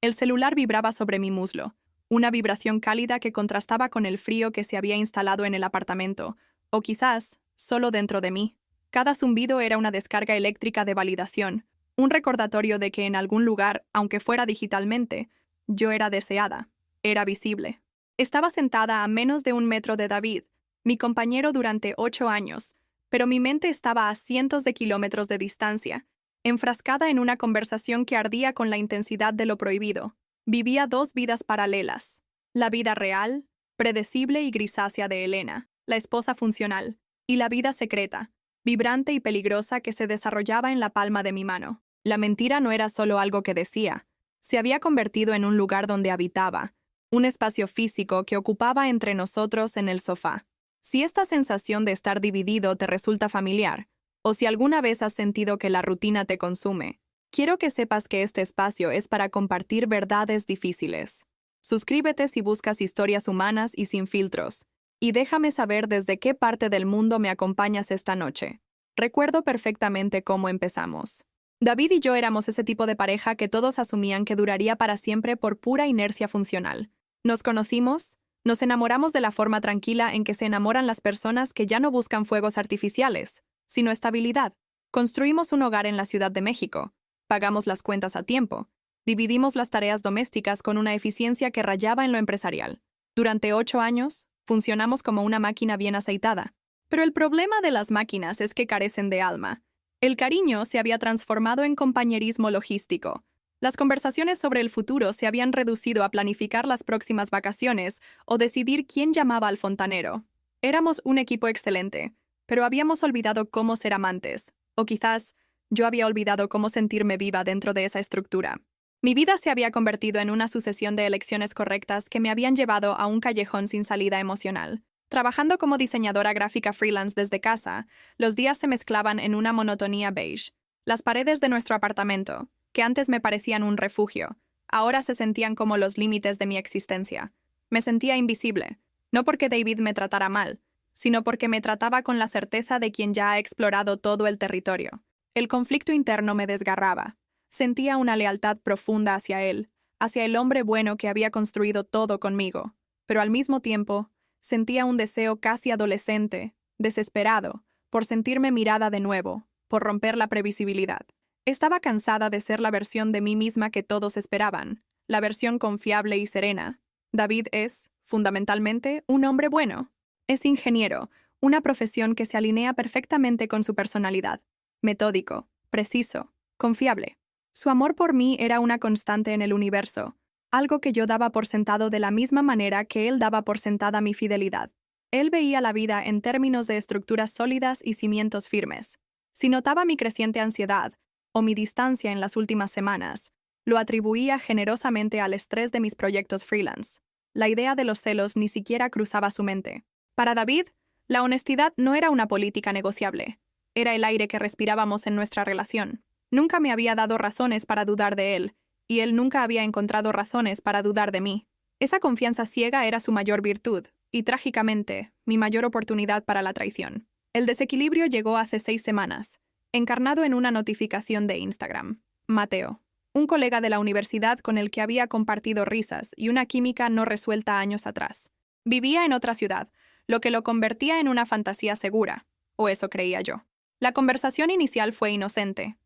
El celular vibraba sobre mi muslo, una vibración cálida que contrastaba con el frío que se había instalado en el apartamento, o quizás solo dentro de mí. Cada zumbido era una descarga eléctrica de validación, un recordatorio de que en algún lugar, aunque fuera digitalmente, yo era deseada, era visible. Estaba sentada a menos de 1 metro de David, mi compañero durante 8 años, pero mi mente estaba a cientos de kilómetros de distancia, enfrascada en una conversación que ardía con la intensidad de lo prohibido. Vivía dos vidas paralelas: la vida real, predecible y grisácea de Elena, la esposa funcional, y la vida secreta, vibrante y peligrosa que se desarrollaba en la palma de mi mano. La mentira no era solo algo que decía, se había convertido en un lugar donde habitaba, un espacio físico que ocupaba entre nosotros en el sofá. Si esta sensación de estar dividido te resulta familiar, o si alguna vez has sentido que la rutina te consume, quiero que sepas que este espacio es para compartir verdades difíciles. Suscríbete si buscas historias humanas y sin filtros, y déjame saber desde qué parte del mundo me acompañas esta noche. Recuerdo perfectamente cómo empezamos. David y yo éramos ese tipo de pareja que todos asumían que duraría para siempre por pura inercia funcional. Nos conocimos, nos enamoramos de la forma tranquila en que se enamoran las personas que ya no buscan fuegos artificiales, sino estabilidad. Construimos un hogar en la Ciudad de México, pagamos las cuentas a tiempo, dividimos las tareas domésticas con una eficiencia que rayaba en lo empresarial. Durante 8 años, funcionamos como una máquina bien aceitada. Pero el problema de las máquinas es que carecen de alma. El cariño se había transformado en compañerismo logístico. Las conversaciones sobre el futuro se habían reducido a planificar las próximas vacaciones o decidir quién llamaba al fontanero. Éramos un equipo excelente, pero habíamos olvidado cómo ser amantes, o quizás yo había olvidado cómo sentirme viva dentro de esa estructura. Mi vida se había convertido en una sucesión de elecciones correctas que me habían llevado a un callejón sin salida emocional. Trabajando como diseñadora gráfica freelance desde casa, los días se mezclaban en una monotonía beige. Las paredes de nuestro apartamento, que antes me parecían un refugio, ahora se sentían como los límites de mi existencia. Me sentía invisible, no porque David me tratara mal, sino porque me trataba con la certeza de quien ya ha explorado todo el territorio. El conflicto interno me desgarraba. Sentía una lealtad profunda hacia él, hacia el hombre bueno que había construido todo conmigo, pero al mismo tiempo sentía un deseo casi adolescente, desesperado, por sentirme mirada de nuevo, por romper la previsibilidad. Estaba cansada de ser la versión de mí misma que todos esperaban, la versión confiable y serena. David es, fundamentalmente, un hombre bueno. Es ingeniero, una profesión que se alinea perfectamente con su personalidad. Metódico, preciso, confiable. Su amor por mí era una constante en el universo, algo que yo daba por sentado de la misma manera que él daba por sentada mi fidelidad. Él veía la vida en términos de estructuras sólidas y cimientos firmes. Si notaba mi creciente ansiedad o mi distancia en las últimas semanas, lo atribuía generosamente al estrés de mis proyectos freelance. La idea de los celos ni siquiera cruzaba su mente. Para David, la honestidad no era una política negociable. Era el aire que respirábamos en nuestra relación. Nunca me había dado razones para dudar de él, y él nunca había encontrado razones para dudar de mí. Esa confianza ciega era su mayor virtud, y trágicamente, mi mayor oportunidad para la traición. El desequilibrio llegó hace 6 semanas, encarnado en una notificación de Instagram. Mateo, un colega de la universidad con el que había compartido risas y una química no resuelta años atrás. Vivía en otra ciudad, lo que lo convertía en una fantasía segura, o eso creía yo. La conversación inicial fue inocente.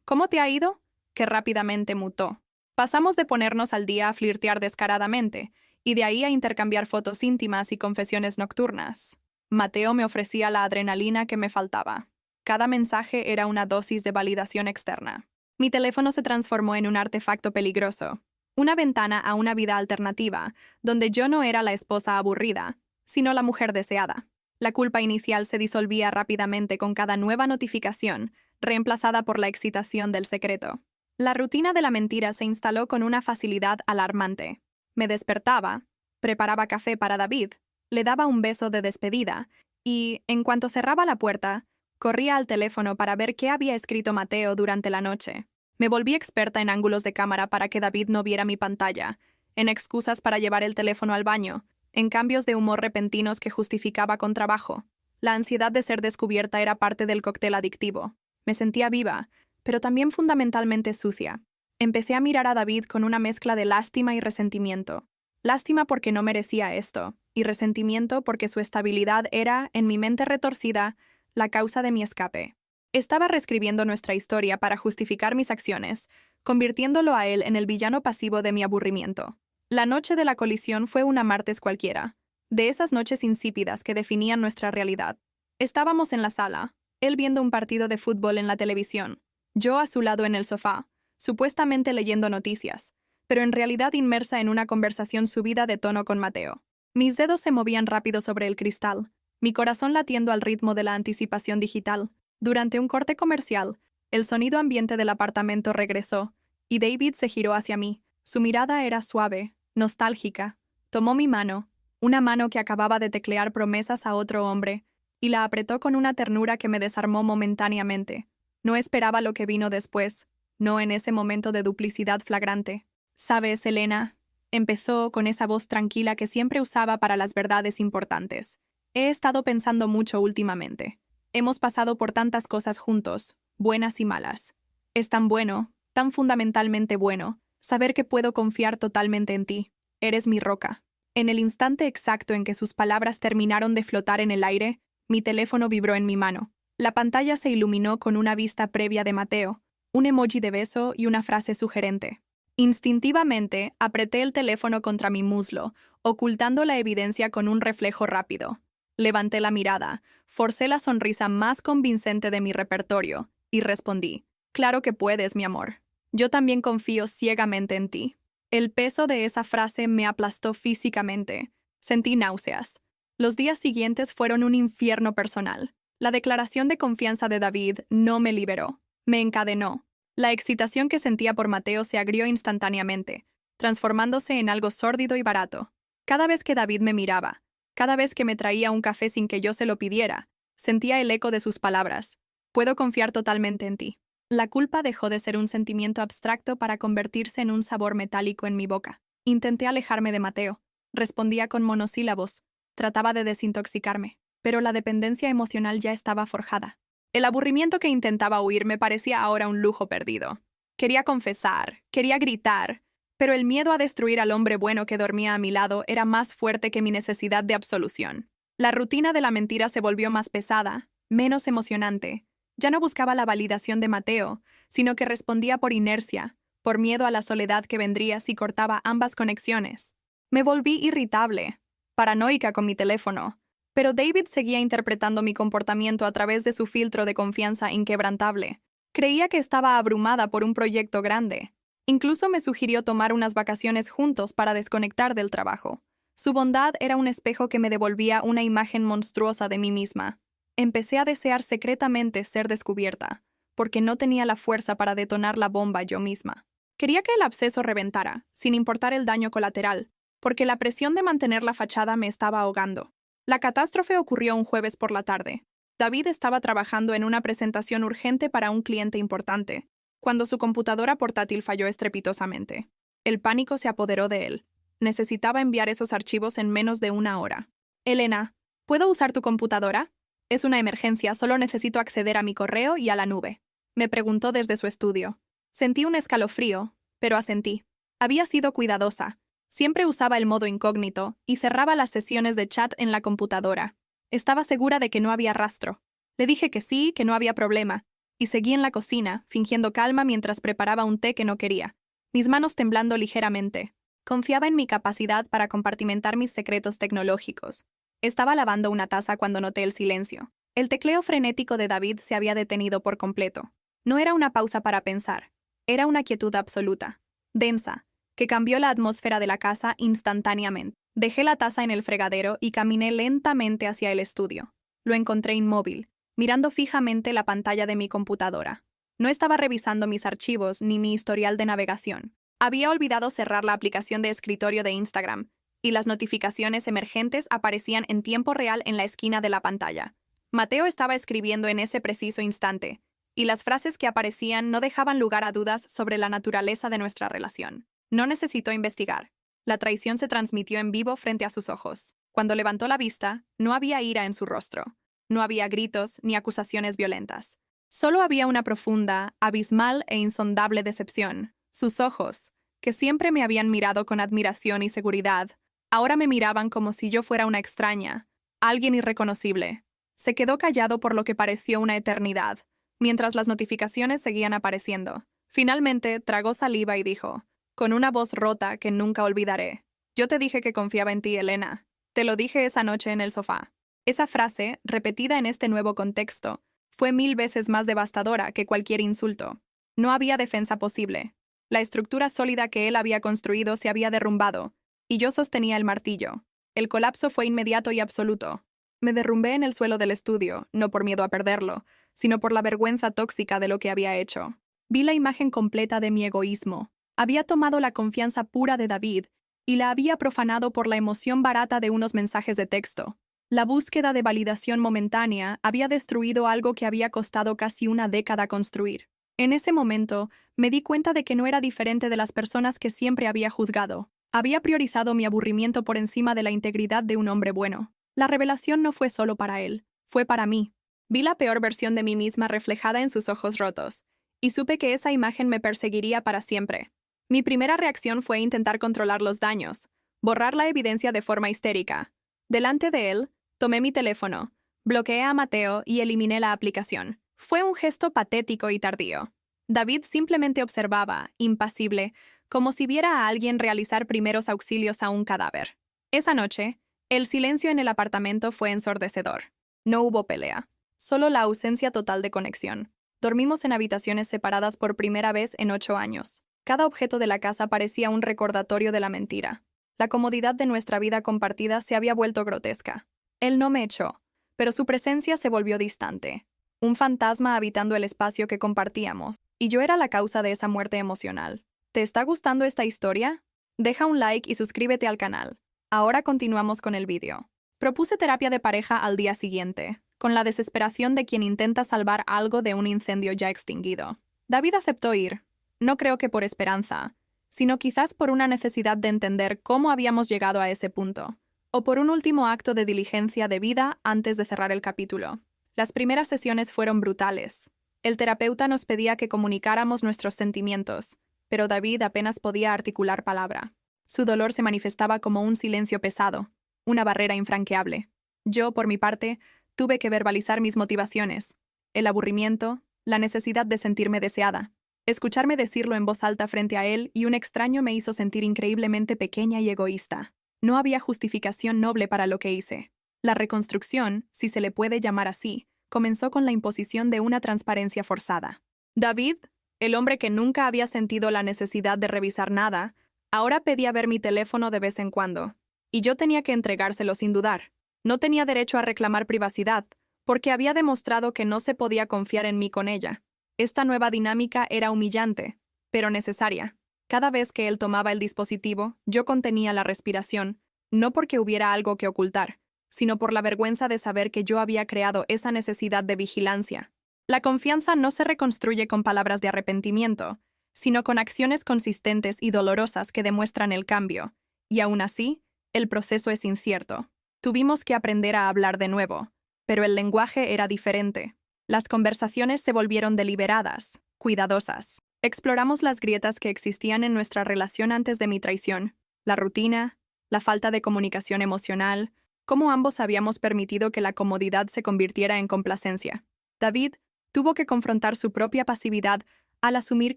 ¿Cómo te ha ido?, que rápidamente mutó. Pasamos de ponernos al día a flirtear descaradamente, y de ahí a intercambiar fotos íntimas y confesiones nocturnas. Mateo me ofrecía la adrenalina que me faltaba. Cada mensaje era una dosis de validación externa. Mi teléfono se transformó en un artefacto peligroso, una ventana a una vida alternativa, donde yo no era la esposa aburrida, sino la mujer deseada. La culpa inicial se disolvía rápidamente con cada nueva notificación, reemplazada por la excitación del secreto. La rutina de la mentira se instaló con una facilidad alarmante. Me despertaba, preparaba café para David, le daba un beso de despedida y, en cuanto cerraba la puerta, corría al teléfono para ver qué había escrito Mateo durante la noche. Me volví experta en ángulos de cámara para que David no viera mi pantalla, en excusas para llevar el teléfono al baño, en cambios de humor repentinos que justificaba con trabajo. La ansiedad de ser descubierta era parte del cóctel adictivo. Me sentía viva, pero también fundamentalmente sucia. Empecé a mirar a David con una mezcla de lástima y resentimiento. Lástima porque no merecía esto, y resentimiento porque su estabilidad era, en mi mente retorcida, la causa de mi escape. Estaba reescribiendo nuestra historia para justificar mis acciones, convirtiéndolo a él en el villano pasivo de mi aburrimiento. La noche de la colisión fue una martes cualquiera, de esas noches insípidas que definían nuestra realidad. Estábamos en la sala, él viendo un partido de fútbol en la televisión, yo a su lado en el sofá, supuestamente leyendo noticias, pero en realidad inmersa en una conversación subida de tono con Mateo. Mis dedos se movían rápido sobre el cristal, mi corazón latiendo al ritmo de la anticipación digital. Durante un corte comercial, el sonido ambiente del apartamento regresó, y David se giró hacia mí. Su mirada era suave, nostálgica. Tomó mi mano, una mano que acababa de teclear promesas a otro hombre, y la apretó con una ternura que me desarmó momentáneamente. No esperaba lo que vino después, no en ese momento de duplicidad flagrante. «Sabes, Elena», empezó con esa voz tranquila que siempre usaba para las verdades importantes. «He estado pensando mucho últimamente. Hemos pasado por tantas cosas juntos, buenas y malas. Es tan bueno, tan fundamentalmente bueno, saber que puedo confiar totalmente en ti. Eres mi roca». En el instante exacto en que sus palabras terminaron de flotar en el aire, mi teléfono vibró en mi mano. La pantalla se iluminó con una vista previa de Mateo, un emoji de beso y una frase sugerente. Instintivamente, apreté el teléfono contra mi muslo, ocultando la evidencia con un reflejo rápido. Levanté la mirada, forcé la sonrisa más convincente de mi repertorio, y respondí: «Claro que puedes, mi amor. Yo también confío ciegamente en ti». El peso de esa frase me aplastó físicamente. Sentí náuseas. Los días siguientes fueron un infierno personal. La declaración de confianza de David no me liberó, me encadenó. La excitación que sentía por Mateo se agrió instantáneamente, transformándose en algo sórdido y barato. Cada vez que David me miraba, cada vez que me traía un café sin que yo se lo pidiera, sentía el eco de sus palabras: «Puedo confiar totalmente en ti». La culpa dejó de ser un sentimiento abstracto para convertirse en un sabor metálico en mi boca. Intenté alejarme de Mateo. Respondía con monosílabos. Trataba de desintoxicarme, pero la dependencia emocional ya estaba forjada. El aburrimiento que intentaba huir me parecía ahora un lujo perdido. Quería confesar, quería gritar, pero el miedo a destruir al hombre bueno que dormía a mi lado era más fuerte que mi necesidad de absolución. La rutina de la mentira se volvió más pesada, menos emocionante. Ya no buscaba la validación de Mateo, sino que respondía por inercia, por miedo a la soledad que vendría si cortaba ambas conexiones. Me volví irritable, paranoica con mi teléfono, pero David seguía interpretando mi comportamiento a través de su filtro de confianza inquebrantable. Creía que estaba abrumada por un proyecto grande. Incluso me sugirió tomar unas vacaciones juntos para desconectar del trabajo. Su bondad era un espejo que me devolvía una imagen monstruosa de mí misma. Empecé a desear secretamente ser descubierta, porque no tenía la fuerza para detonar la bomba yo misma. Quería que el absceso reventara, sin importar el daño colateral, porque la presión de mantener la fachada me estaba ahogando. La catástrofe ocurrió un jueves por la tarde. David estaba trabajando en una presentación urgente para un cliente importante, cuando su computadora portátil falló estrepitosamente. El pánico se apoderó de él. Necesitaba enviar esos archivos en menos de una hora. «Elena, ¿puedo usar tu computadora? Es una emergencia, solo necesito acceder a mi correo y a la nube», me preguntó desde su estudio. Sentí un escalofrío, pero asentí. Había sido cuidadosa. Siempre usaba el modo incógnito y cerraba las sesiones de chat en la computadora. Estaba segura de que no había rastro. Le dije que sí, que no había problema, y seguí en la cocina, fingiendo calma mientras preparaba un té que no quería, mis manos temblando ligeramente. Confiaba en mi capacidad para compartimentar mis secretos tecnológicos. Estaba lavando una taza cuando noté el silencio. El tecleo frenético de David se había detenido por completo. No era una pausa para pensar. Era una quietud absoluta, densa, que cambió la atmósfera de la casa instantáneamente. Dejé la taza en el fregadero y caminé lentamente hacia el estudio. Lo encontré inmóvil, mirando fijamente la pantalla de mi computadora. No estaba revisando mis archivos ni mi historial de navegación. Había olvidado cerrar la aplicación de escritorio de Instagram, y las notificaciones emergentes aparecían en tiempo real en la esquina de la pantalla. Mateo estaba escribiendo en ese preciso instante, y las frases que aparecían no dejaban lugar a dudas sobre la naturaleza de nuestra relación. No necesitó investigar. La traición se transmitió en vivo frente a sus ojos. Cuando levantó la vista, no había ira en su rostro. No había gritos ni acusaciones violentas. Solo había una profunda, abismal e insondable decepción. Sus ojos, que siempre me habían mirado con admiración y seguridad, ahora me miraban como si yo fuera una extraña, alguien irreconocible. Se quedó callado por lo que pareció una eternidad, mientras las notificaciones seguían apareciendo. Finalmente, tragó saliva y dijo, con una voz rota que nunca olvidaré: «Yo te dije que confiaba en ti, Elena. Te lo dije esa noche en el sofá». Esa frase, repetida en este nuevo contexto, fue 1000 veces más devastadora que cualquier insulto. No había defensa posible. La estructura sólida que él había construido se había derrumbado, y yo sostenía el martillo. El colapso fue inmediato y absoluto. Me derrumbé en el suelo del estudio, no por miedo a perderlo, sino por la vergüenza tóxica de lo que había hecho. Vi la imagen completa de mi egoísmo. Había tomado la confianza pura de David y la había profanado por la emoción barata de unos mensajes de texto. La búsqueda de validación momentánea había destruido algo que había costado casi una década construir. En ese momento, me di cuenta de que no era diferente de las personas que siempre había juzgado. Había priorizado mi aburrimiento por encima de la integridad de un hombre bueno. La revelación no fue solo para él, fue para mí. Vi la peor versión de mí misma reflejada en sus ojos rotos, y supe que esa imagen me perseguiría para siempre. Mi primera reacción fue intentar controlar los daños, borrar la evidencia de forma histérica. Delante de él, tomé mi teléfono, bloqueé a Mateo y eliminé la aplicación. Fue un gesto patético y tardío. David simplemente observaba, impasible, como si viera a alguien realizar primeros auxilios a un cadáver. Esa noche, el silencio en el apartamento fue ensordecedor. No hubo pelea, solo la ausencia total de conexión. Dormimos en habitaciones separadas por primera vez en 8 años. Cada objeto de la casa parecía un recordatorio de la mentira. La comodidad de nuestra vida compartida se había vuelto grotesca. Él no me echó, pero su presencia se volvió distante. Un fantasma habitando el espacio que compartíamos, y yo era la causa de esa muerte emocional. ¿Te está gustando esta historia? Deja un like y suscríbete al canal. Ahora continuamos con el vídeo. Propuse terapia de pareja al día siguiente, con la desesperación de quien intenta salvar algo de un incendio ya extinguido. David aceptó ir. No creo que por esperanza, sino quizás por una necesidad de entender cómo habíamos llegado a ese punto, o por un último acto de diligencia debida antes de cerrar el capítulo. Las primeras sesiones fueron brutales. El terapeuta nos pedía que comunicáramos nuestros sentimientos, pero David apenas podía articular palabra. Su dolor se manifestaba como un silencio pesado, una barrera infranqueable. Yo, por mi parte, tuve que verbalizar mis motivaciones, el aburrimiento, la necesidad de sentirme deseada. Escucharme decirlo en voz alta frente a él y un extraño me hizo sentir increíblemente pequeña y egoísta. No había justificación noble para lo que hice. La reconstrucción, si se le puede llamar así, comenzó con la imposición de una transparencia forzada. David, el hombre que nunca había sentido la necesidad de revisar nada, ahora pedía ver mi teléfono de vez en cuando, y yo tenía que entregárselo sin dudar. No tenía derecho a reclamar privacidad, porque había demostrado que no se podía confiar en mí con ella. Esta nueva dinámica era humillante, pero necesaria. Cada vez que él tomaba el dispositivo, yo contenía la respiración, no porque hubiera algo que ocultar, sino por la vergüenza de saber que yo había creado esa necesidad de vigilancia. La confianza no se reconstruye con palabras de arrepentimiento, sino con acciones consistentes y dolorosas que demuestran el cambio, y aún así, el proceso es incierto. Tuvimos que aprender a hablar de nuevo, pero el lenguaje era diferente. Las conversaciones se volvieron deliberadas, cuidadosas. Exploramos las grietas que existían en nuestra relación antes de mi traición, la rutina, la falta de comunicación emocional, cómo ambos habíamos permitido que la comodidad se convirtiera en complacencia. David tuvo que confrontar su propia pasividad al asumir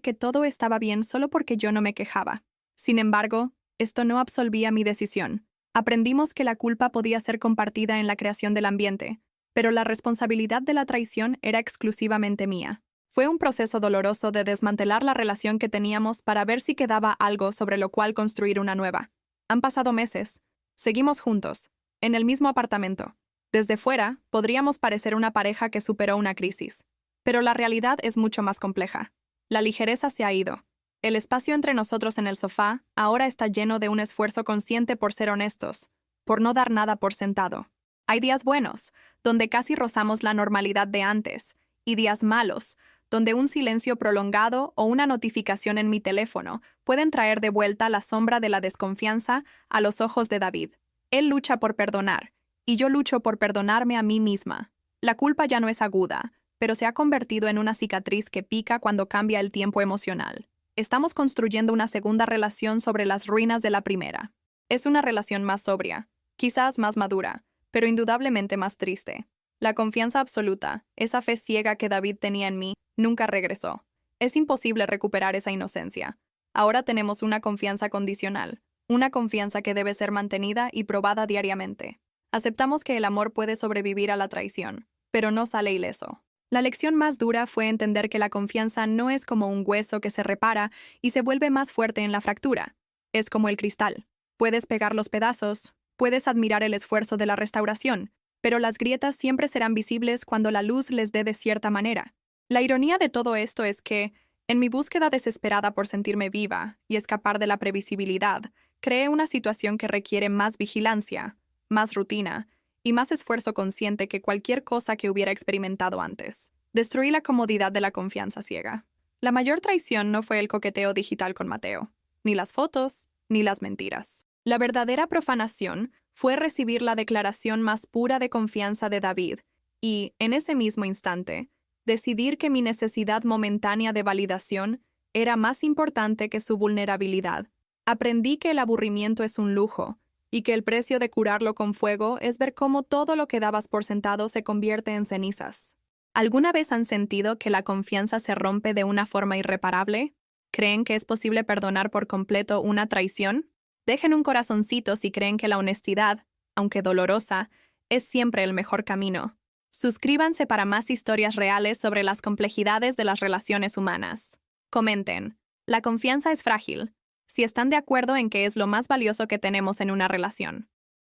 que todo estaba bien solo porque yo no me quejaba. Sin embargo, esto no absolvía mi decisión. Aprendimos que la culpa podía ser compartida en la creación del ambiente, pero la responsabilidad de la traición era exclusivamente mía. Fue un proceso doloroso de desmantelar la relación que teníamos para ver si quedaba algo sobre lo cual construir una nueva. Han pasado meses. Seguimos juntos, en el mismo apartamento. Desde fuera, podríamos parecer una pareja que superó una crisis. Pero la realidad es mucho más compleja. La ligereza se ha ido. El espacio entre nosotros en el sofá ahora está lleno de un esfuerzo consciente por ser honestos, por no dar nada por sentado. Hay días buenos, donde casi rozamos la normalidad de antes, y días malos, donde un silencio prolongado o una notificación en mi teléfono pueden traer de vuelta la sombra de la desconfianza a los ojos de David. Él lucha por perdonar, y yo lucho por perdonarme a mí misma. La culpa ya no es aguda, pero se ha convertido en una cicatriz que pica cuando cambia el tiempo emocional. Estamos construyendo una segunda relación sobre las ruinas de la primera. Es una relación más sobria, quizás más madura, pero indudablemente más triste. La confianza absoluta, esa fe ciega que David tenía en mí, nunca regresó. Es imposible recuperar esa inocencia. Ahora tenemos una confianza condicional, una confianza que debe ser mantenida y probada diariamente. Aceptamos que el amor puede sobrevivir a la traición, pero no sale ileso. La lección más dura fue entender que la confianza no es como un hueso que se repara y se vuelve más fuerte en la fractura. Es como el cristal. Puedes pegar los pedazos, puedes admirar el esfuerzo de la restauración, pero las grietas siempre serán visibles cuando la luz les dé de cierta manera. La ironía de todo esto es que, en mi búsqueda desesperada por sentirme viva y escapar de la previsibilidad, creé una situación que requiere más vigilancia, más rutina y más esfuerzo consciente que cualquier cosa que hubiera experimentado antes. Destruí la comodidad de la confianza ciega. La mayor traición no fue el coqueteo digital con Mateo, ni las fotos, ni las mentiras. La verdadera profanación fue recibir la declaración más pura de confianza de David y, en ese mismo instante, decidir que mi necesidad momentánea de validación era más importante que su vulnerabilidad. Aprendí que el aburrimiento es un lujo y que el precio de curarlo con fuego es ver cómo todo lo que dabas por sentado se convierte en cenizas. ¿Alguna vez han sentido que la confianza se rompe de una forma irreparable? ¿Creen que es posible perdonar por completo una traición? Dejen un corazoncito si creen que la honestidad, aunque dolorosa, es siempre el mejor camino. Suscríbanse para más historias reales sobre las complejidades de las relaciones humanas. Comenten. La confianza es frágil. Si están de acuerdo en que es lo más valioso que tenemos en una relación.